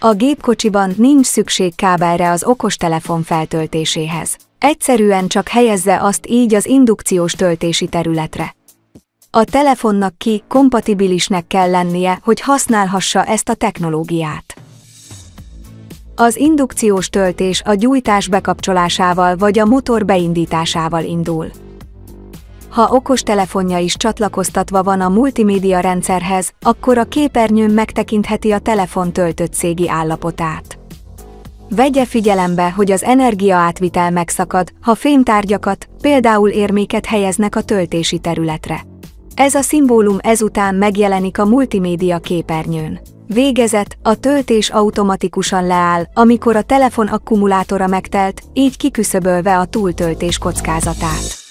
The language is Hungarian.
A gépkocsiban nincs szükség kábelre az okostelefon feltöltéséhez. Egyszerűen csak helyezze azt így az indukciós töltési területre. A telefonnak kompatibilisnek kell lennie, hogy használhassa ezt a technológiát. Az indukciós töltés a gyújtás bekapcsolásával vagy a motor beindításával indul. Ha okostelefonja is csatlakoztatva van a multimédia rendszerhez, akkor a képernyőn megtekintheti a telefon töltöttségi állapotát. Vegye figyelembe, hogy az energiaátvitel megszakad, ha fémtárgyakat, például érméket helyeznek a töltési területre. Ez a szimbólum ezután megjelenik a multimédia képernyőn. Végezet, a töltés automatikusan leáll, amikor a telefon akkumulátora megtelt, így kiküszöbölve a túltöltés kockázatát.